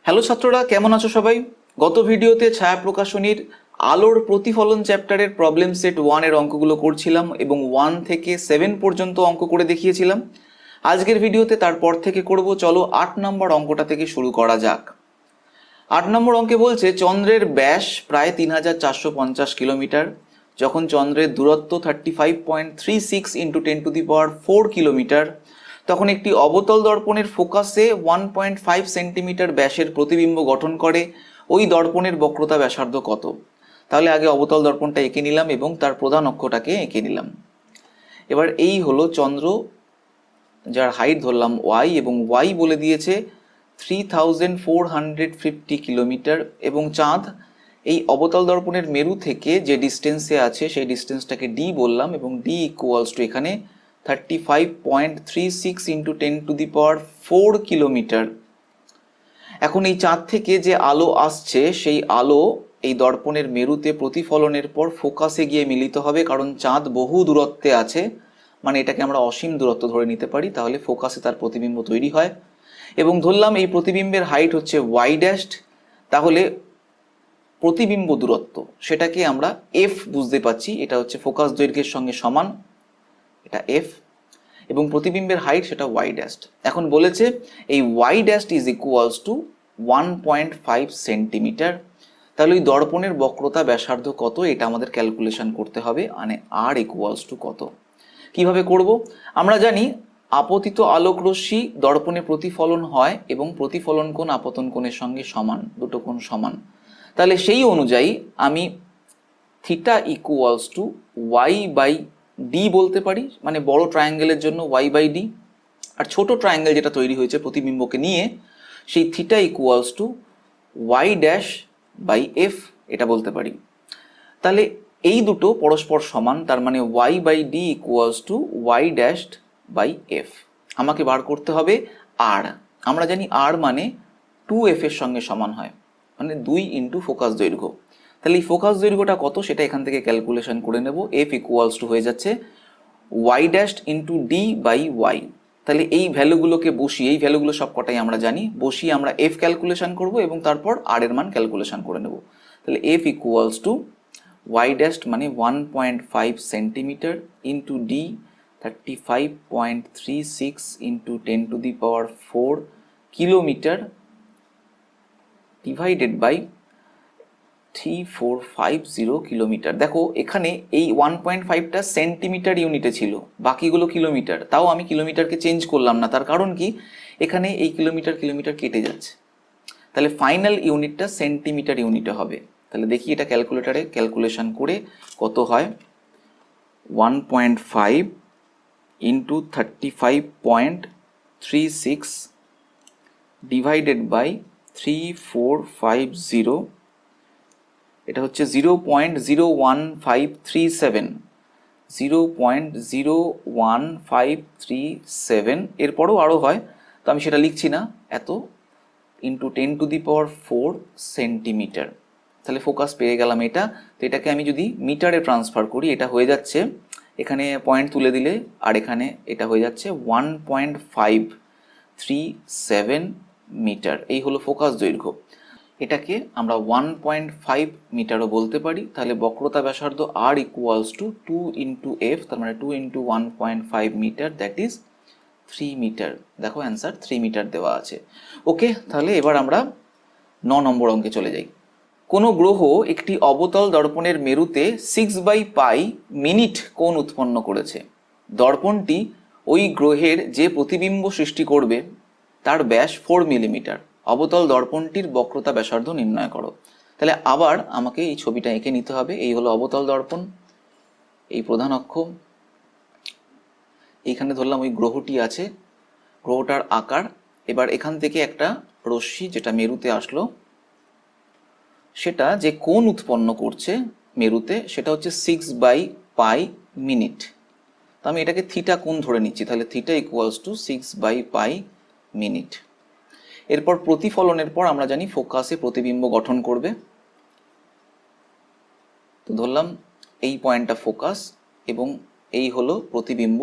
Hello ছাত্ররা, কেমন আছো সবাই? গত ভিডিওতে ছায়া প্রকাশনীর আলোর প্রতিফলন চ্যাপ্টারের প্রবলেম সেট 1 এর অঙ্কগুলো করছিলাম এবং 1 থেকে 7 পর্যন্ত অঙ্ক করে দেখিয়েছিলাম। আজকের ভিডিওতে তারপর থেকে করব। চলো 8 নম্বর অঙ্কটা থেকে শুরু করা যাক। 8 নম্বর অঙ্কে বলছে চন্দ্রের ব্যাস প্রায় 3450 কিলোমিটার। যখন চন্দ্রের দূরত্ব 35.36 ইন্টু 10⁴ কিলোমিটার, তখন একটি অবতল দর্পণের ফোকাসে 1.5 সেন্টিমিটার ব্যাসের প্রতিবিম্ব গঠন করে। ওই দর্পণের বক্রতা ব্যাসার্ধ কত? তাহলে আগে অবতল দর্পণটা এঁকে নিলাম এবং তার প্রধান অক্ষটাকে এঁকে নিলাম। এবার এই হলো চন্দ্র, যার হাইট ধরলাম ওয়াই এবং ওয়াই বলে দিয়েছে 3450 কিলোমিটার, এবং চাঁদ এই অবতল দর্পণের মেরু থেকে যে ডিস্টেন্সে আছে সেই ডিস্টেন্সটাকে ডি বললাম এবং ডি ইকুয়ালস টু এখানে 35.36 ইন্টু 10⁴ কিলোমিটার। এখন এই চাঁদ থেকে যে আলো আসছে সেই আলো এই দর্পণের মেরুতে প্রতিফলনের পর ফোকাসে গিয়ে মিলিত হবে, কারণ চাঁদ বহু দূরত্বে আছে, মানে এটাকে আমরা অসীম দূরত্ব ধরে নিতে পারি। তাহলে ফোকাসে তার প্রতিবিম্ব তৈরি হয় এবং ধরলাম এই প্রতিবিম্বের হাইট হচ্ছে ওয়াই ড্যাশড। তাহলে প্রতিবিম্ব দূরত্ব সেটাকে আমরা এফ বুঝতে পাচ্ছি, এটা হচ্ছে ফোকাস দৈর্ঘ্যের সঙ্গে সমান, এটা এফ, এবং প্রতিবিম্বের হাইট সেটা ওয়াই ড্যাশড। এখন বলেছে এই Y dashed is equals to 1.5 centimetre. তাহলে ওই দর্পণের বক্রতা ব্যাসার্ধ কত এটা আমাদের ক্যালকুলেশন করতে হবে, মানে আর ইকুয়ালস টু কত। কিভাবে করব? আমরা জানি আপতিত আলোক রশ্মি দর্পণে প্রতিফলন হয় এবং প্রতিফলন কোণ আপতন কোণের সঙ্গে সমান, দুটো কোণ সমান। তাহলে সেই অনুযায়ী আমি theta equals to Y by D বলতে পারি, মানে বড় ট্রায়াঙ্গেলের জন্য ওয়াই বাই ডি, আর ছোট ট্রায়াঙ্গেল যেটা তৈরি হয়েছে প্রতিবিম্বকে নিয়ে সেই theta equals to Y dash by F, এটা বলতে পারি। তাহলে এই দুটো পরস্পর সমান, তার মানে Y by D equals to Y dashed by F. আমাকে বার করতে হবে আর। আমরা জানি আর মানে 2f এর সঙ্গে সমান হয়, মানে 2 ইন্টু ফোকাস দৈর্ঘ্য। তাহলে এই ফোকাস দৈর্ঘ্যটা কত সেটা এখান থেকে ক্যালকুলেশন করে নেব। এফ ইকুয়ালস টু হয়ে যাচ্ছে Y dashed into D by Y. তাহলে এই ভ্যালুগুলোকে বসিয়ে, এই ভ্যালুগুলো সব কটাই আমরা জানি, বসিয়ে আমরা এফ ক্যালকুলেশন করব এবং তারপর আর এর মান ক্যালকুলেশন করে নেব। তাহলে F equals to Y dashed মানে 1.5 centimetre into D 35.36 into 10⁴ kilometre divided by 3450 kilometre. দেখো এখানে এই 1.5টা সেন্টিমিটার ইউনিটে ছিল, বাকিগুলো কিলোমিটার। তাও আমি কিলোমিটারকে চেঞ্জ করলাম না, তার কারণ কি, এখানে এই কিলোমিটার কিলোমিটার কেটে যাচ্ছে। তাহলে ফাইনাল ইউনিটটা সেন্টিমিটার ইউনিটে হবে। তাহলে দেখি এটা ক্যালকুলেটারে ক্যালকুলেশন করে কত হয়। 1.5 ইন্টু 35.36 ডিভাইডেড বাই 3450, এটা হচ্ছে 0.01537, 0.01537। এরপরও আরও হয়, তো আমি সেটা লিখছি না, এত ইন্টু 10⁴ সেন্টিমিটার। তাহলে ফোকাস পেয়ে গেলাম এটা। তো এটাকে আমি যদি মিটারে ট্রান্সফার করি, এটা হয়ে যাচ্ছে, এখানে পয়েন্ট তুলে দিলে আর এখানে এটা হয়ে যাচ্ছে 1.537 মিটার। এই হলো ফোকাস দৈর্ঘ্য। এটাকে আমরা 1.5 মিটারও বলতে পারি। তাহলে বক্রতা ব্যাসার্ধ আর ইকুয়ালস টু 2 ইন্টু এফ, তার মানে 2 into 1.5 metre, that is 3 metre. দেখো অ্যান্সার 3 মিটার দেওয়া আছে। ওকে, তাহলে এবার আমরা 9 নম্বর অঙ্কে চলে যাই। কোনো গ্রহ একটি অবতল দর্পণের মেরুতে 6/π মিনিট কোণ উৎপন্ন করেছে। দর্পণটি ওই গ্রহের যে প্রতিবিম্ব সৃষ্টি করবে তার ব্যাস 4 মিলিমিটার। অবতল দর্পণটির বক্রতা ব্যাসার্ধ নির্ণয় করো। তাহলে আবার আমাকে এই ছবিটা এঁকে নিতে হবে। এই হলো অবতল দর্পণ, এই প্রধান অক্ষ, এইখানে ধরলাম ওই গ্রহটি আছে, গ্রহটার আকার। এবার এখান থেকে একটা রশ্মি যেটা মেরুতে আসলো, সেটা যে কোণ উৎপন্ন করছে মেরুতে সেটা হচ্ছে 6/π মিনিট। তো আমি এটাকে থিটা কোণ ধরে নিচ্ছি। তাহলে থিটা ইকুয়ালস টু 6/π মিনিট। এরপর প্রতিফলনের পর আমরা জানি ফোকাসে প্রতিবিম্ব গঠন করবে। তো ধরলাম এই পয়েন্টটা ফোকাস এবং এই হলো প্রতিবিম্ব,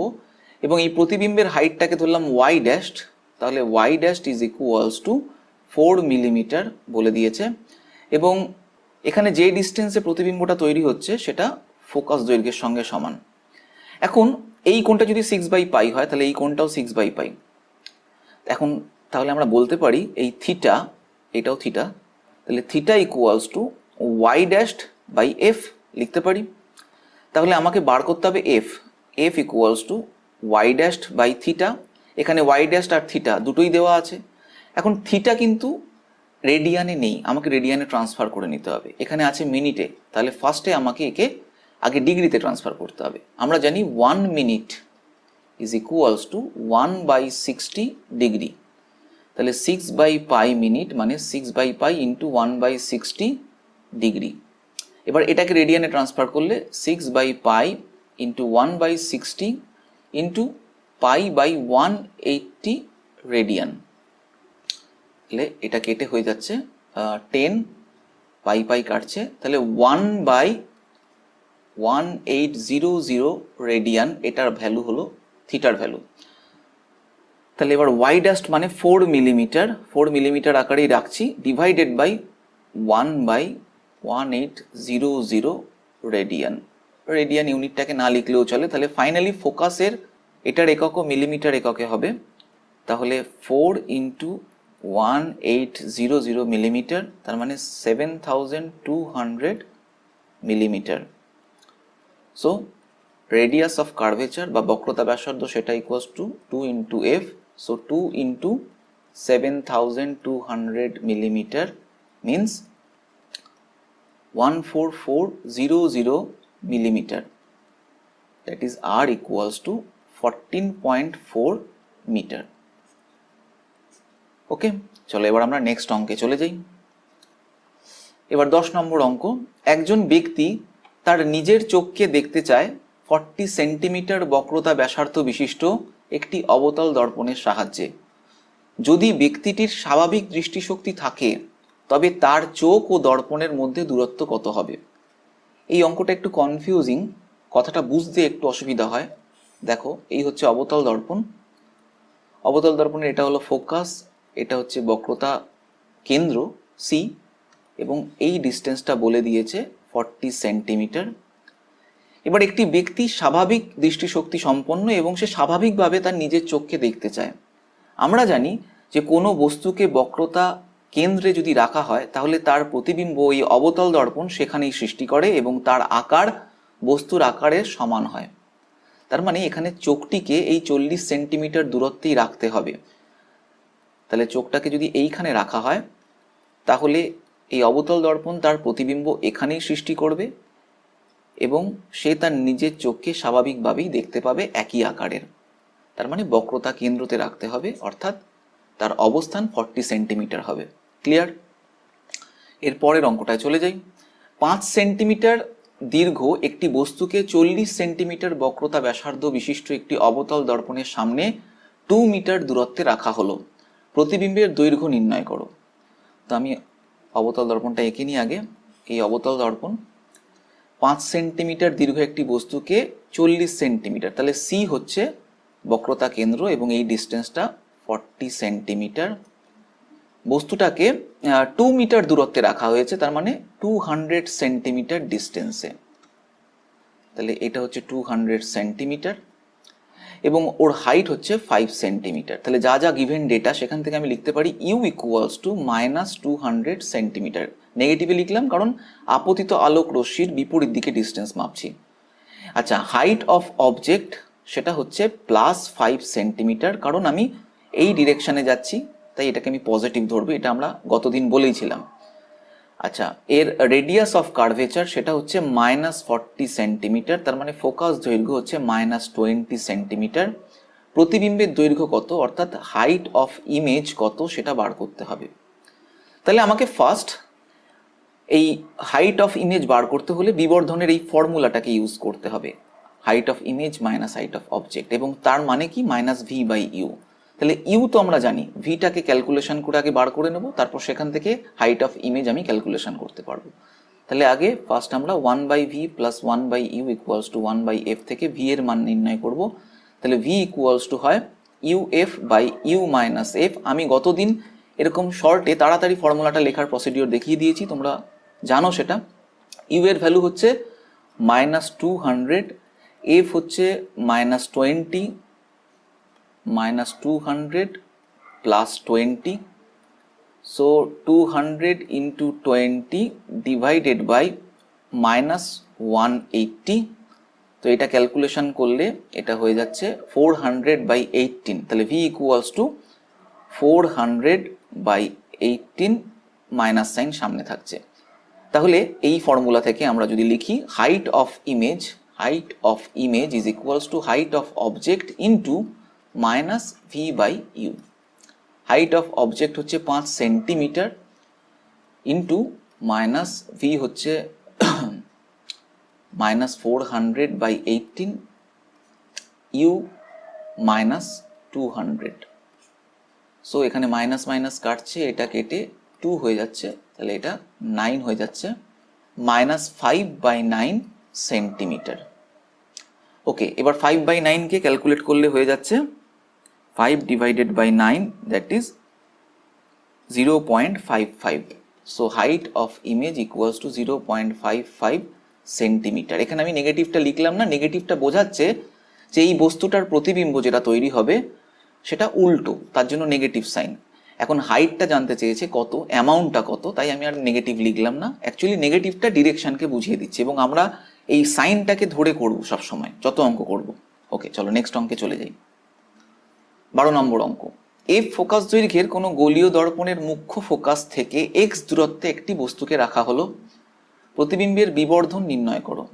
এবং এই প্রতিবিম্বের হাইটটাকে ধরলাম ওয়াই ড্যাশড। তাহলে Y dashed is equals to 4 millimetre বলে দিয়েছে, এবং এখানে যে ডিস্টেন্সে প্রতিবিম্বটা তৈরি হচ্ছে সেটা ফোকাস দৈর্ঘ্যের সঙ্গে সমান। এখন এই কোণটা যদি 6/π হয় তাহলে এই কোণটাও 6/π। এখন তাহলে আমরা বলতে পারি এই থিটা, এটাও থিটা, তাহলে theta equals to Y dashed by F লিখতে পারি। তাহলে আমাকে বার করতে হবে F, F equals to Y dashed by theta. এখানে ওয়াই ড্যাশড আর থিটা দুটোই দেওয়া আছে। এখন থিটা কিন্তু রেডিয়ানে নেই, আমাকে রেডিয়ানে ট্রান্সফার করে নিতে হবে। এখানে আছে মিনিটে, তাহলে ফার্স্টে আমাকে একে আগে ডিগ্রিতে ট্রান্সফার করতে হবে। আমরা জানি 1 minute is equals two 1/60 degree. তাহলে 6/π মিনিট মানে 6/π ইন্টু 1/60 ডিগ্রি। এবার এটাকে রেডিয়ানে ট্রান্সফার করলে 6/π ইন্টু 1/60 ইন্টু π/180 রেডিয়ান। তাহলে এটা কেটে হয়ে যাচ্ছে 10, পাই কাটছে, তাহলে 1/1800 রেডিয়ান এটার ভ্যালু হলো থিটার ভ্যালু। তাহলে এবার ওয়াই ড্যাস্ট মানে 4 মিলিমিটার, 4 মিলিমিটার আকারেই রাখছি, ডিভাইডেড বাই 1/1800 রেডিয়ান। রেডিয়ান ইউনিটটাকে না লিখলেও চলে। তাহলে ফাইনালি ফোকাসের এটার এককও মিলিমিটার এককে হবে। তাহলে 4 ইন্টু 1800 মিলিমিটার, তার মানে 7200 millimetre. So radius of curvature বা বক্রতা ব্যাসার্ধ সেটা equals to 2 into F. So 2 into 7200 millimeter means 14400 millimeter. That is R equals to 14.4 meter. ওকে, চলো এবার আমরা নেক্সট অঙ্কে চলে যাই। এবার 10 নম্বর অঙ্ক। একজন ব্যক্তি তার নিজের চোখকে দেখতে চায় 40 সেন্টিমিটার বক্রতা ব্যাসার্ধ বিশিষ্ট একটি অবতল দর্পণের সাহায্যে। যদি ব্যক্তিটির স্বাভাবিক দৃষ্টিশক্তি থাকে তবে তার চোখ ও দর্পণের মধ্যে দূরত্ব কত হবে? এই অঙ্কটা একটু কনফিউজিং, কথাটা বুঝতে একটু অসুবিধা হয়। দেখো, এই হচ্ছে অবতল দর্পণ, অবতল দর্পণের এটা হলো ফোকাস, এটা হচ্ছে বক্রতা কেন্দ্র সি, এবং এই ডিস্টেন্সটা বলে দিয়েছে 40 সেন্টিমিটার। এবার একটি ব্যক্তি স্বাভাবিক দৃষ্টিশক্তি সম্পন্ন এবং সে স্বাভাবিকভাবে তার নিজের চোখকে দেখতে চায়। আমরা জানি যে কোনো বস্তুকে বক্রতা কেন্দ্রে যদি রাখা হয় তাহলে তার প্রতিবিম্ব এই অবতল দর্পণ সেখানেই সৃষ্টি করে এবং তার আকার বস্তুর আকারের সমান হয়। তার মানে এখানে চোখটিকে এই 40 সেন্টিমিটার দূরত্বেই রাখতে হবে। তাহলে চোখটাকে যদি এইখানে রাখা হয় তাহলে এই অবতল দর্পণ তার প্রতিবিম্ব এখানেই সৃষ্টি করবে এবং সে তার নিজের চোখকে স্বাভাবিকভাবেই দেখতে পাবে একই আকারের। তার মানে বক্রতা কেন্দ্রতে রাখতে হবে, অর্থাৎ তার অবস্থান 40 সেন্টিমিটার হবে। ক্লিয়ার? এর পরের অঙ্কটায় চলে যাই। 5 সেন্টিমিটার দীর্ঘ একটি বস্তুকে 40 সেন্টিমিটার বক্রতা ব্যাসার্ধ বিশিষ্ট একটি অবতল দর্পণের সামনে 2 মিটার দূরত্বে রাখা হলো। প্রতিবিম্বের দৈর্ঘ্য নির্ণয় করো। তো আমি অবতল দর্পণটা এঁকে নিই আগে। এই অবতল দর্পণ 5 সেন্টিমিটার দীর্ঘ একটি বস্তুকে 40 সেন্টিমিটার, তাহলে সি হচ্ছে বক্রতা কেন্দ্র এবং এই ডিস্টেন্সটা 40 সেন্টিমিটার। বস্তুটাকে 2 মিটার দূরত্বে রাখা হয়েছে, তার মানে 200 সেন্টিমিটার ডিস্টেন্সে। তাহলে এটা হচ্ছে 200 সেন্টিমিটার এবং ওর হাইট হচ্ছে 5 সেন্টিমিটার। তাহলে যা যা গিভেন ডেটা সেখান থেকে আমি লিখতে পারি ইউ ইকুয়ালস টু -200 সেন্টিমিটার। নেগেটিভে লিখলাম কারণ আপতিত আলোক রশ্মির বিপরীত দিকে ডিস্টেন্স মাপছি। আচ্ছা, হাইট অফ অবজেক্ট সেটা হচ্ছে +5 সেন্টিমিটার, কারণ আমি এই ডিরেকশনে যাচ্ছি তাই এটাকে আমি পজিটিভ ধরবো, এটা আমরা গতদিন বলেইছিলাম। আচ্ছা, এর রেডিয়াস অফ কার্ভেচার সেটা হচ্ছে -40 সেন্টিমিটার, তার মানে ফোকাস দৈর্ঘ্য হচ্ছে -20 সেন্টিমিটার। প্রতিবিম্বের দৈর্ঘ্য কত, অর্থাৎ হাইট অফ ইমেজ কত সেটা বার করতে হবে। তাহলে আমাকে ফার্স্ট এই হাইট অফ ইমেজ বার করতে হলে বিবর্ধনের এই ফর্মুলাটাকে ইউজ করতে হবে, height of image minus height of object, এবং তার মানে কি -v/u। তাহলে ইউ তো আমরা জানি, ভিটাকে ক্যালকুলেশন করে আগে বার করে নেব, তারপর সেখান থেকে হাইট অফ ইমেজ আমি ক্যালকুলেশন করতে পারবো। তাহলে আগে ফার্স্ট আমরা 1/v plus 1/u equals to 1/f থেকে v এর মান নির্ণয় করব। তাহলে v ইকুয়ালস টু হয় uf/u - f। আমি গতদিন এরকম শর্টে তাড়াতাড়ি ফর্মুলাটা লেখার প্রসিডিওর দেখিয়ে দিয়েছি, তোমরা জানো সেটা। ইউ এর ভ্যালু হচ্ছে -200, এফ হচ্ছে -20, -200 + 20, সো 200 × 20 ডিভাইডেড বাই -180। তো এটা ক্যালকুলেশন করলে এটা হয়ে যাচ্ছে 400/18। তাহলে V equals to 400/18, minus sine সামনে থাকছে। তাহলে এই ফর্মুলা থেকে আমরা যদি লিখি height of image is equals two height of object into -v/u। Height of object হচ্ছে 5 সেন্টিমিটার ইন্টু ভি হচ্ছে -400/18, ইউ -200। সো এখানে মাইনাস মাইনাস কাটছে, এটা কেটে 2 হয়ে যাচ্ছে, তাহলে এটা 9 হয়ে যাচ্ছে, -5/9 সেন্টিমিটার। ওকে, এবার 5/9কে ক্যালকুলেট করলে হয়ে যাচ্ছে 5 / 9, that is 0.55। So height of image equals to 0.55 centimetre. এখানে আমি নেগেটিভটা লিখলাম না, নেগেটিভটা বোঝাচ্ছে যে এই বস্তুটার প্রতিবিম্ব যেটা তৈরি হবে সেটা উল্টো, তার জন্য নেগেটিভ সাইন। এখন হাইটটা জানতে চেয়েছে কত, অ্যামাউন্টটা কত, তাই আমি আর নেগেটিভ লিখলাম না। অ্যাকচুয়ালি নেগেটিভটা ডিরেকশনকে বুঝিয়ে দিচ্ছি, এবং আমরা এই সাইনটাকে ধরে করব সবসময় যত অঙ্ক করব। ওকে, চলো নেক্সট অঙ্কে চলে যাই। 12 নম্বর অঙ্ক। এফ ফোকাস দৈর্ঘ্যের কোনো গোলীয় দর্পণের মুখ্য ফোকাস থেকে এক্স দূরত্বে একটি বস্তুকে রাখা হলো, প্রতিবিম্বের বিবর্ধন নির্ণয় করো।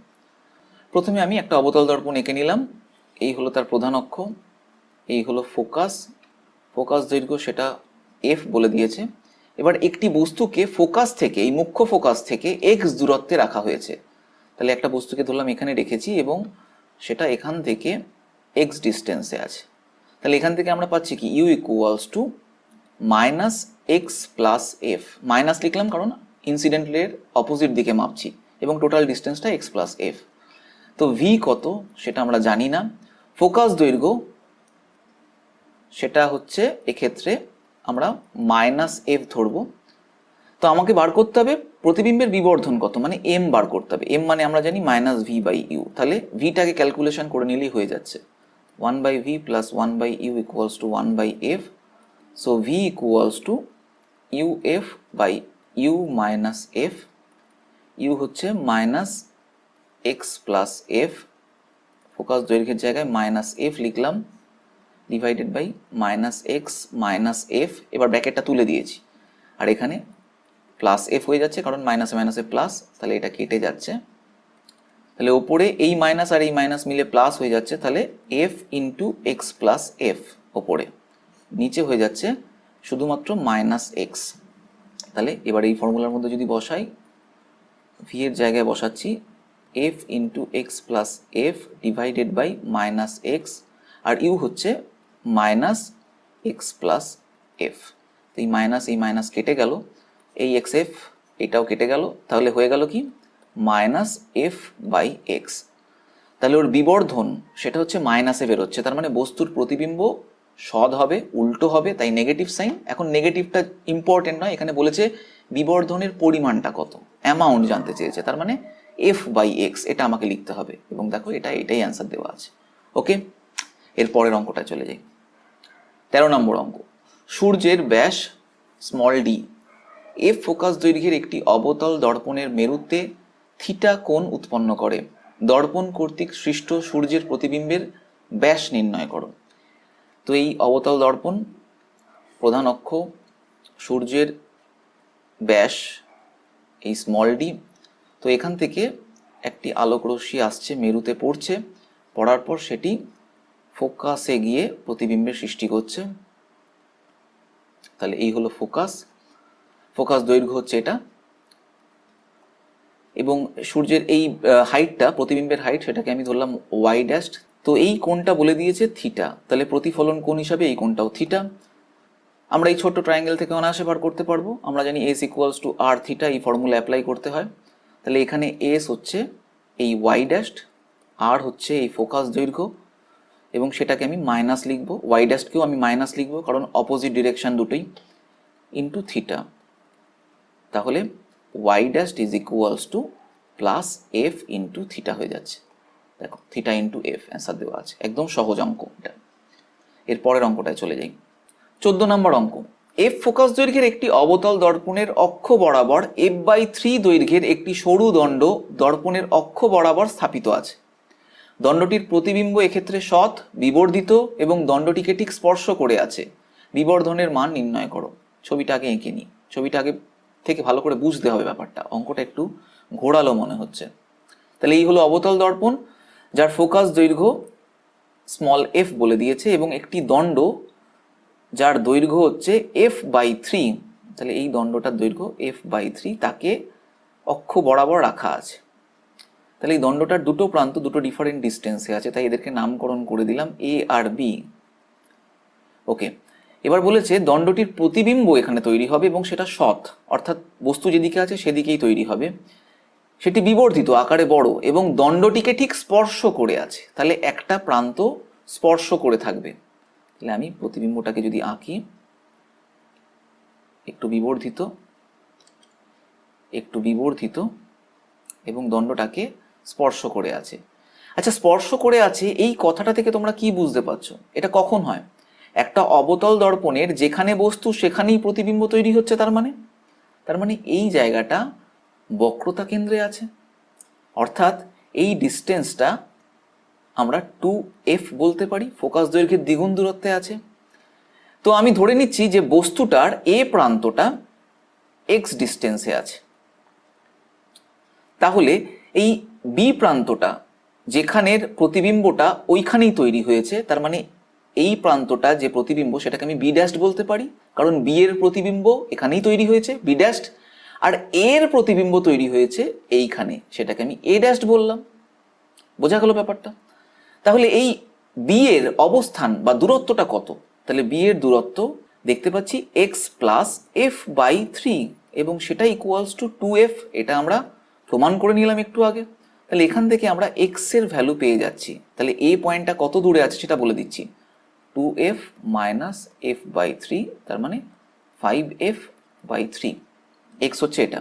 প্রথমে আমি একটা অবতল দর্পণ এঁকে নিলাম, এই হলো তার প্রধান অক্ষ, এই হলো ফোকাস দৈর্ঘ্য সেটা এফ বলে দিয়েছে। এবার একটি বস্তুকে ফোকাস থেকে, এই মুখ্য ফোকাস থেকে এক্স দূরত্বে রাখা হয়েছে। তাহলে একটা বস্তুকে ধরলাম এখানে রেখেছি এবং সেটা এখান থেকে এক্স ডিস্টেন্সে আছে। তাহলে এখান থেকে আমরা পাচ্ছি কি U equals to -x + f। Minus লিখলাম কারণ ইনসিডেন্ট রের অপোজিট দিকে মাপছি এবং টোটাল ডিস্টেন্সটা x + f। তো v কত সেটা আমরা জানি না, ফোকাস দৈর্ঘ্য সেটা হচ্ছে এক্ষেত্রে আমরা -f ধরবো। তো আমাকে বার করতে হবে প্রতিবিম্বের বিবর্ধন কত, মানে m বার করতে হবে। m মানে আমরা জানি -v/u। তাহলে vটাকে ক্যালকুলেশন করে নিলেই হয়ে যাচ্ছে 1/v + 1/u equals to 1/f। So v equals to uf/u - f। u হচ্ছে -x + f, ফোকাস দৈর্ঘ্যের জায়গায় -f লিখলাম, ডিভাইডেড বাই -x - f। এবার ব্র্যাকেটটা তুলে দিয়েছি, আর এখানে +f হয়ে যাচ্ছে কারণ মাইনাসে মাইনাসে প্লাস, তাহলে এটা কেটে যাচ্ছে। তাহলে ওপরে এই মাইনাস আর এই মাইনাস মিলে প্লাস হয়ে যাচ্ছে, তাহলে f × x + f ওপরে, নিচে হয়ে যাচ্ছে শুধুমাত্র -x। তাহলে এবার এই ফর্মুলার মধ্যে যদি বসাই, v এর জায়গায় বসাচ্ছি f × x + f divided by -x, আর u হচ্ছে -x + f। তো এই মাইনাস কেটে গেল, এই xf এটাও কেটে গেল, তাহলে হয়ে গেল কি -f/x। তাহলে ওর বিবর্ধন সেটা হচ্ছে মাইনাসে বেরোচ্ছে, তার মানে বস্তুর প্রতিবিম্ব সদ হবে, উল্টো হবে, তাই নেগেটিভ সাইন। এখন নেগেটিভটা ইম্পর্টেন্ট নয়, এখানে বলেছে বিবর্ধনের পরিমাণটা কত, অ্যামাউন্ট জানতে চেয়েছে, তার মানে f/x এটা আমাকে লিখতে হবে, এবং দেখো এটাই অ্যান্সার দেওয়া আছে। ওকে, এর পরের অঙ্কটা চলে যাই। 13 নম্বর অঙ্ক। সূর্যের ব্যাস d, এফ ফোকাস দৈর্ঘ্যের একটি অবতল দর্পণের মেরুতে থিটা কোণ উৎপন্ন করে, দর্পণ কর্তৃক সৃষ্ট সূর্যের প্রতিবিম্বের ব্যাস নির্ণয় করো। তো এই অবতল দর্পণ, প্রধান অক্ষ, সূর্যের ব্যাস এই d। তো এখান থেকে একটি আলোক রশ্মি আসছে, মেরুতে পড়ছে, পড়ার পর সেটি ফোকাসে গিয়ে প্রতিবিম্বের সৃষ্টি করছে। তাহলে এই হলো ফোকাস দৈর্ঘ্য হচ্ছে এটা, এবং সূর্যের এই হাইটটা, প্রতিবিম্বের হাইট, সেটাকে আমি ধরলাম y'। তো এই কোণটা বলে দিয়েছে থিটা, তাহলে প্রতিফলন কোণ হিসাবে এই কোণটাও থিটা। আমরা এই ছোট্ট ট্রায়াঙ্গেল থেকে অনায়াসে বার করতে পারবো, আমরা জানি s = r থিটা, এই ফর্মুলা অ্যাপ্লাই করতে হয়। তাহলে এখানে s হচ্ছে এই y', r হচ্ছে এই ফোকাস দৈর্ঘ্য, এবং সেটাকে আমি মাইনাস লিখবো, y' কেও আমি মাইনাস লিখবো কারণ অপোজিট ডিরেকশন দুটোই। ইন্টু থিটা, তাহলে Y dash is equals to plus F into theta হয়ে যাচ্ছে। দেখো থিটা ইন্টু এফ অ্যান্সার দেওয়া আছে, একদম সহজ অঙ্ক এটা। এর পরের অঙ্কটায় চলে যাই, 14 নম্বর অঙ্ক। এফ ফোকাস দৈর্ঘ্যের একটি অবতল দর্পণের অক্ষ বরাবর f/3 দৈর্ঘ্যের একটি সরু দণ্ড দর্পণের অক্ষ বরাবর স্থাপিত আছে। দণ্ডটির প্রতিবিম্ব এক্ষেত্রে সৎ, বিবর্ধিত এবং দণ্ডটিকে ঠিক স্পর্শ করে আছে। বিবর্ধনের মান নির্ণয় করো। ছবিটা আগে এঁকে নিই, ছবিটা আগে থেকে ভালো করে বুঝতে হবে ব্যাপারটা, অঙ্কটা একটু ঘোরালো মনে হচ্ছে। তাহলে এই হলো অবতল দর্পণ যার ফোকাস দৈর্ঘ্য স্মল এফ বলে দিয়েছে এবং একটি দণ্ড যার দৈর্ঘ্য হচ্ছে f/3, তাহলে এই দণ্ডটার দৈর্ঘ্য f/3, তাকে অক্ষ বরাবর রাখা আছে। তাহলে এই দণ্ডটার দুটো প্রান্ত দুটো ডিফারেন্ট ডিস্টেন্সে আছে, তাই এদেরকে নামকরণ করে দিলাম এ আর বি। ওকে, এবার বলেছে দণ্ডটির প্রতিবিম্ব এখানে তৈরি হবে এবং সেটা সৎ, অর্থাৎ বস্তু যেদিকে আছে সেদিকেই তৈরি হবে। সেটি বিবর্ধিত, আকারে বড় এবং দণ্ডটিকে ঠিক স্পর্শ করে আছে, তাহলে একটা প্রান্ত স্পর্শ করে থাকবে। তাহলে আমি প্রতিবিম্বটাকে যদি আঁকি, একটু বিবর্ধিত এবং দণ্ডটাকে স্পর্শ করে আছে। আচ্ছা, স্পর্শ করে আছে এই কথাটা থেকে তোমরা কি বুঝতে পারছো? এটা কখন হয়? একটা অবতল দর্পণের যেখানে বস্তু সেখানেই প্রতিবিম্ব তৈরি হচ্ছে, তার মানে এই জায়গাটা বক্রতা কেন্দ্রে আছে, অর্থাৎ এই ডিস্টেন্সটা আমরা 2f বলতে পারি, ফোকাস দৈর্ঘ্যের দ্বিগুণ দূরত্বে আছে। তো আমি ধরে নিচ্ছি যে বস্তুটার এ প্রান্তটা x ডিস্টেন্সে আছে, তাহলে এই বি প্রান্তটা যেখানের প্রতিবিম্বটা ওইখানেই তৈরি হয়েছে, তার মানে এই প্রান্তটা যে প্রতিবিম্ব সেটাকে আমি বি ড্যাশ বলতে পারি, কারণ বি এর প্রতিবিম্ব এখানেই তৈরি হয়েছে বি ড্যাশ, আর এর প্রতিবিম্ব তৈরি হয়েছে এইখানে, সেটাকে আমি এ ড্যাশ বললাম। বোঝা গেল ব্যাপারটা? তাহলে এই বি এর অবস্থান বা দূরত্বটা কত? তাহলে বি এর দূরত্ব দেখতে পাচ্ছি x প্লাস f/3 এবং সেটা ইকুয়ালস টু 2f, এটা আমরা প্রমাণ করে নিলাম একটু আগে। তাহলে এখান থেকে আমরা x এর ভ্যালু পেয়ে যাচ্ছি। তাহলে এই পয়েন্টটা কত দূরে আছে সেটা বলে দিচ্ছি, 2f মাইনাস f/3, তার মানে 5f/3, x হচ্ছে এটা।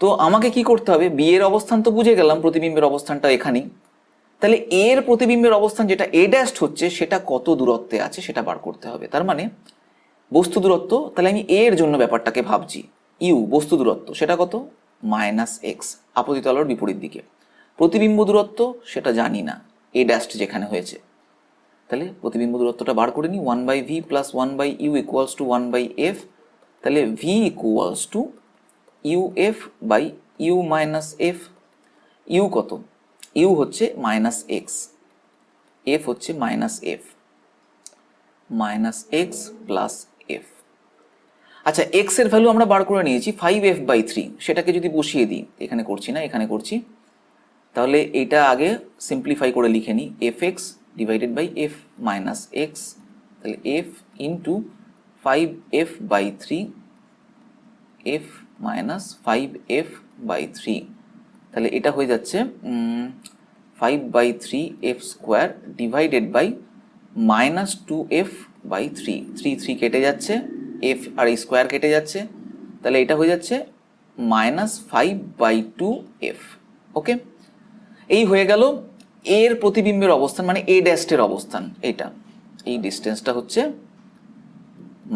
তো আমাকে কি করতে হবে? বি এর অবস্থান তো বুঝে গেলাম, প্রতিবিম্বের অবস্থানটা এখানেই, তাহলে এর প্রতিবিম্বের অবস্থান যেটা এ ড্যাশ হচ্ছে সেটা কত দূরত্বে আছে সেটা বার করতে হবে। তার মানে বস্তু দূরত্ব, তাহলে আমি এর জন্য ব্যাপারটাকে ভাবছি, ইউ বস্তু দূরত্ব সেটা কত? -x, আপতিত আলোর বিপরীত দিকে। প্রতিবিম্ব দূরত্ব সেটা জানি না, এ ড্যাশ যেখানে হয়েছে, তাহলে প্রতিবিম্ব দূরত্বটা বার করে নিই, 1/v plus 1/u equals to 1/f, তাহলে v equals to uf/u minus f। U কত? ইউ হচ্ছে -x, f হচ্ছে -f, -x প্লাস f। আচ্ছা, x এর ভ্যালু আমরা বার করে নিয়েছি 5f/3, সেটাকে যদি বসিয়ে দিই, এখানে করছি না এখানে করছি, তাহলে এইটা আগে সিম্পলিফাই করে লিখে নিই, fx divided by f minus x, তাহলে f into 5f/3, f minus 5f/3, তাহলে এটা হয়ে যাচ্ছে 5/3f square divided by -2f/3, 3 কেটে যাচ্ছে, f আর এই স্কোয়ার কেটে যাচ্ছে, তাহলে এটা হয়ে যাচ্ছে -5/2f। ওকে, এই হয়ে গেল এর প্রতিবিম্বের অবস্থান, মানে এ ড্যাশের অবস্থান। এটা এই ডিস্টেন্সটা হচ্ছে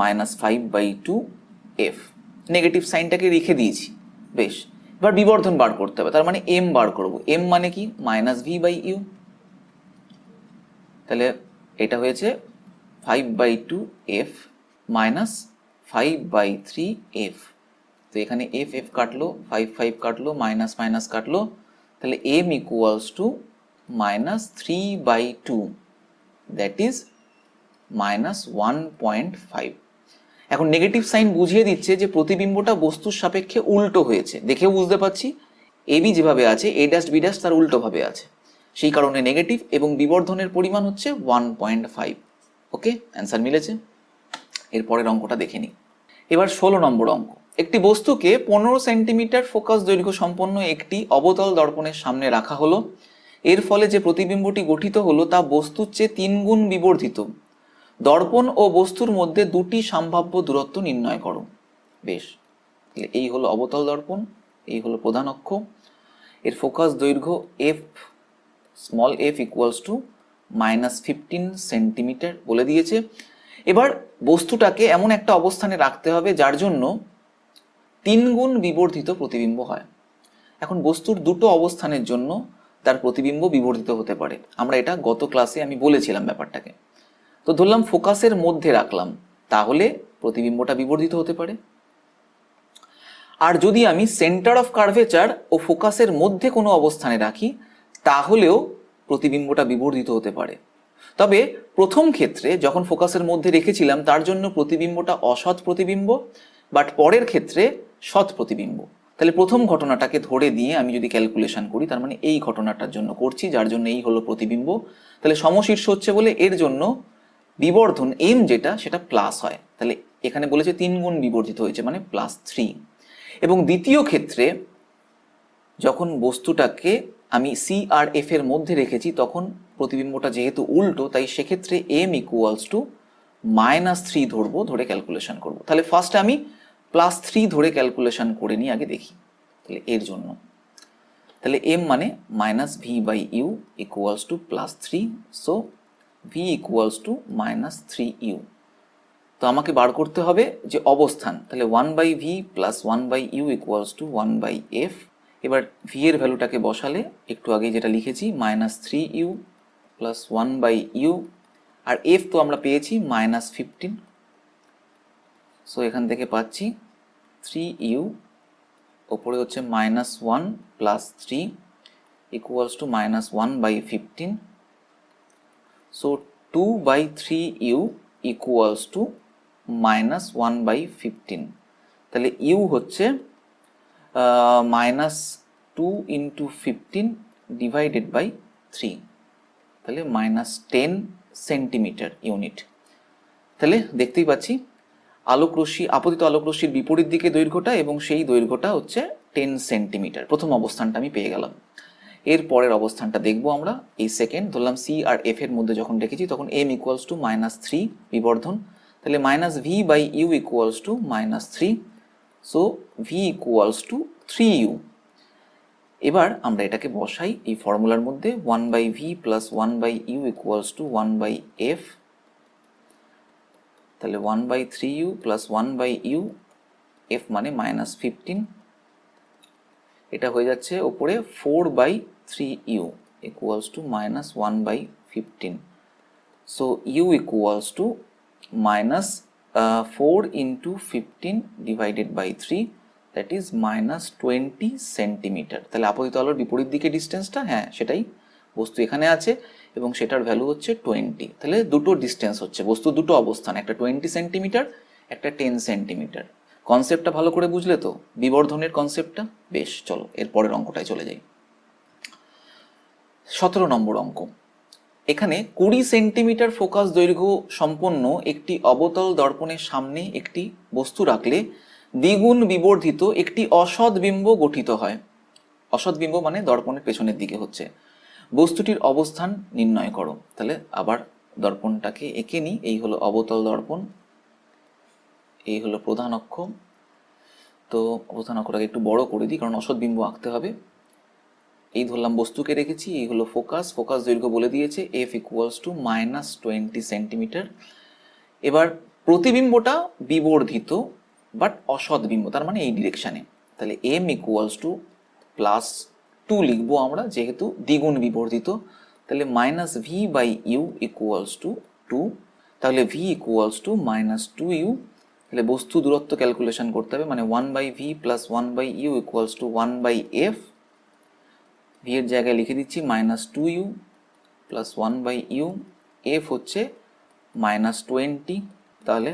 -5/2f। নেগেটিভ সাইনটাকে রেখে দিয়েছি, বেশ। এবার বিবর্ধন বার করতে হবে, তার মানে m বার করব। m মানে কি? -v/u, তাহলে এটা হয়েছে 5/2f মাইনাস 5/3f। তো এখানে f কাটলো, 5 কাটলো, মাইনাস মাইনাস কাটলো, তাহলে m equals to -3/2, that is -1.5। এখন নেগেটিভ সাইন বুঝিয়ে দিচ্ছে যে প্রতিবিম্বটা বস্তুর সাপেক্ষে উল্টো হয়েছে, দেখেও বুঝতে পারছি এবি যেভাবে আছে এ ড্যাশ বি ড্যাশ তার উল্টোভাবে আছে, সেই কারণে নেগেটিভ, এবং বিবর্ধনের পরিমাণ হচ্ছে 1.5। ওকে, অ্যান্সার মিলেছে। এরপরের অঙ্কটা দেখে নিই। এবার 16 নম্বর অঙ্ক। একটি বস্তুকে 15 সেন্টিমিটার ফোকাস দৈর্ঘ্য সম্পন্ন একটি অবতল দর্পণের সামনে রাখা হলো। এর ফলে যে প্রতিবিম্বটি গঠিত হলো তা বস্তুর চেয়ে 3 গুণ বিবর্ধিত। দর্পণ ও বস্তুর মধ্যে দুটি সম্ভাব্য দূরত্ব নির্ণয় করো। বেশ, এই হলো অবতল দর্পণ, এই হলো প্রধান অক্ষ, এর ফোকাস দৈর্ঘ্য F small F equals two -15 centimetre বলে দিয়েছে। এবার বস্তুটাকে এমন একটা অবস্থানে রাখতে হবে যার জন্য 3 গুণ বিবর্ধিত প্রতিবিম্ব হয়। এখন বস্তুর দুটো অবস্থানের জন্য তার প্রতিবিম্ব বিবর্ধিত হতে পারে, আমরা এটা গত ক্লাসে আমি বলেছিলাম ব্যাপারটাকে। তো ধরলাম ফোকাসের মধ্যে রাখলাম, তাহলে প্রতিবিম্বটা বিবর্ধিত হতে পারে। আর যদি আমি সেন্টার অফ কার্ভেচার ও ফোকাসের মধ্যে কোনো অবস্থানে রাখি, তাহলেও প্রতিবিম্বটা বিবর্ধিত হতে পারে। তবে প্রথম ক্ষেত্রে যখন ফোকাসের মধ্যে রেখেছিলাম তার জন্য প্রতিবিম্বটা অসৎ প্রতিবিম্ব, বাট পরের ক্ষেত্রে সৎ প্রতিবিম্ব। তাহলে প্রথম ঘটনাটাকে ধরে দিয়ে আমি যদি ক্যালকুলেশন করি, তার মানে এই ঘটনাটার জন্য করছি, যার জন্য এই হলো প্রতিবিম্ব। তাহলে সমশীর্ষ হচ্ছে বলে এর জন্য বিবর্ধন এম যেটা সেটা প্লাস হয়। তাহলে এখানে বলেছে 3 গুণ বিবর্ধিত হয়েছে, মানে +3। এবং দ্বিতীয় ক্ষেত্রে যখন বস্তুটাকে আমি সি আর এফ এর মধ্যে রেখেছি, তখন প্রতিবিম্বটা যেহেতু উল্টো, তাই সেক্ষেত্রে এম ইকুয়ালস টু -3 ধরবো, ধরে ক্যালকুলেশন করব। তাহলে ফার্স্ট আমি +3 ধরে ক্যালকুলেশন করে নিই, আগে দেখি। তাহলে এর জন্য তাহলে এম মানে -v/u equals to +3, so v equals two -3u। তো আমাকে বার করতে হবে যে অবস্থান, তাহলে 1/v plus 1/u equals to 1/f। এবার ভি এর ভ্যালুটাকে বসালে একটু আগে যেটা লিখেছি -3u প্লাস 1/u, আর এফ তো আমরা পেয়েছি -15, সো এখান থেকে পাচ্ছি 3u, ওপরে হচ্ছে -1 plus 3 equals to -1/15, so 2/3u equals to -1/15। তাহলে ইউ হচ্ছে -2 × 15 ডিভাইডেড বাই 3, তাহলে -10 সেন্টিমিটার ইউনিট। তাহলে দেখতেই পাচ্ছি আলোকরশ্মি, আপতিত আলোকরশ্মির বিপরীত দিকে দৈর্ঘ্যটা, এবং সেই দৈর্ঘ্যটা হচ্ছে 10 সেন্টিমিটার। প্রথম অবস্থানটা আমি পেয়ে গেলাম। এর পরের অবস্থানটা দেখবো আমরা। এই সেকেন্ড ধরলাম সি আর এফ এর মধ্যে যখন রেখেছি, তখন এম ইকুয়ালস টু -3 বিবর্ধন, তাহলে -v/u equals to -3, so v equals two 3u। এবার আমরা এটাকে বসাই এই ফর্মুলার মধ্যে, 1/v plus 1/u equals to 1/f, তাহলে 1/3u প্লাস 1/u, f মানে -15, এটা হয়ে যাচ্ছে ওপরে 4/3u equals to -1/15, so u equals to -4 × 15 divided by 3, that is -20 centimetre. তাহলে আপতিত আলোর বিপরীত দিকে ডিস্টেন্সটা, হ্যাঁ সেটাই, বস্তু এখানে আছে এবং সেটার ভ্যালু হচ্ছে 20। তাহলে দুটো ডিস্টেন্স হচ্ছে, বস্তু দুটো অবস্থান, একটা 20 সেন্টিমিটার, একটা 10 সেন্টিমিটার। কনসেপ্টটা ভালো করে বুঝলে তো, বিবর্ধনের কনসেপ্টটা? বেশ, চলো এর পরের অঙ্কটায় চলে যাই। 17 নম্বর অঙ্ক। এখানে 20 সেন্টিমিটার ফোকাস দৈর্ঘ্য সম্পন্ন একটি অবতল দর্পণের সামনে একটি বস্তু রাখলে দ্বিগুণ বিবর্ধিত একটি অসৎ বিম্ব গঠিত হয়। অসৎ বিম্ব মানে দর্পণের পেছনের দিকে হচ্ছে। বস্তুটির অবস্থান নির্ণয় করো। তাহলে আবার দর্পণটাকে এঁকে নিই। এই হলো অবতল দর্পণ, এই হলো প্রধান অক্ষ। তো প্রধান অক্ষটাকে একটু বড় করে দিই, কারণ অসৎ বিম্ব আঁকতে হবে। এই ধরলাম বস্তুকে রেখেছি, এই হলো ফোকাস। ফোকাস দৈর্ঘ্য বলে দিয়েছে এফ ইকুয়ালস টু -20 সেন্টিমিটার। এবার প্রতিবিম্বটা বিবর্ধিত বাট অসৎ বিম্ব, তার মানে এই ডিরেকশানে। তাহলে এম ইকুয়ালস টু +2 লিখবো আমরা, যেহেতু দ্বিগুণ বিবর্ধিত। তাহলে -v/u ইকুয়ালস টু 2, তাহলে v ইকুয়ালস টু -2u। তাহলে বস্তু দূরত্ব ক্যালকুলেশন করতে হবে, মানে 1/v plus 1/u equals to 1/f। v এর জায়গায় লিখে দিচ্ছি -2u প্লাস 1/u, f হচ্ছে -20। তাহলে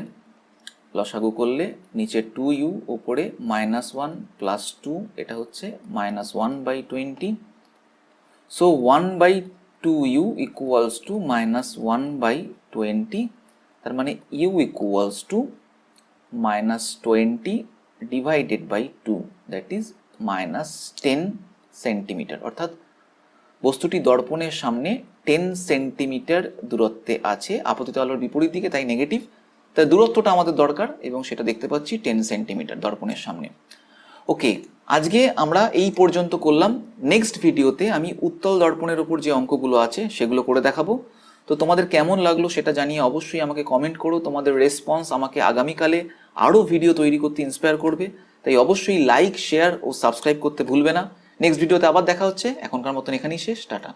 লসাগু করলে নিচে 2u, উপরে -1 প্লাস 2, এটা হচ্ছে -1/20, সো 1/2u ইকুয়ালস টু -1/20। তার মানে u equals to -20 divided by 2, that is -10 centimetre. অর্থাৎ বস্তুটি দর্পণের সামনে 10 সেন্টিমিটার দূরত্বে আছে, আপতিত আলোর বিপরীত দিকে, তাই নেগেটিভ। তাই দূরত্বটা আমাদের দরকার এবং সেটা দেখতে পাচ্ছি 10 সেন্টিমিটার দর্পণের সামনে। ওকে, আজকে আমরা এই পর্যন্ত করলাম। নেক্সট ভিডিওতে আমি উত্তল দর্পণের ওপর যে অঙ্কগুলো আছে সেগুলো করে দেখাবো। তো তোমাদের কেমন লাগলো সেটা জানিয়ে অবশ্যই আমাকে কমেন্ট করো। তোমাদের রেসপন্স আমাকে আগামীকালে আরও ভিডিও তৈরি করতে ইন্সপায়ার করবে। তাই অবশ্যই লাইক, শেয়ার ও সাবস্ক্রাইব করতে ভুলবে না। নেক্সট ভিডিওতে আবার দেখা হচ্ছে। এখনকার মতন এখানেই শেষ, টাটা।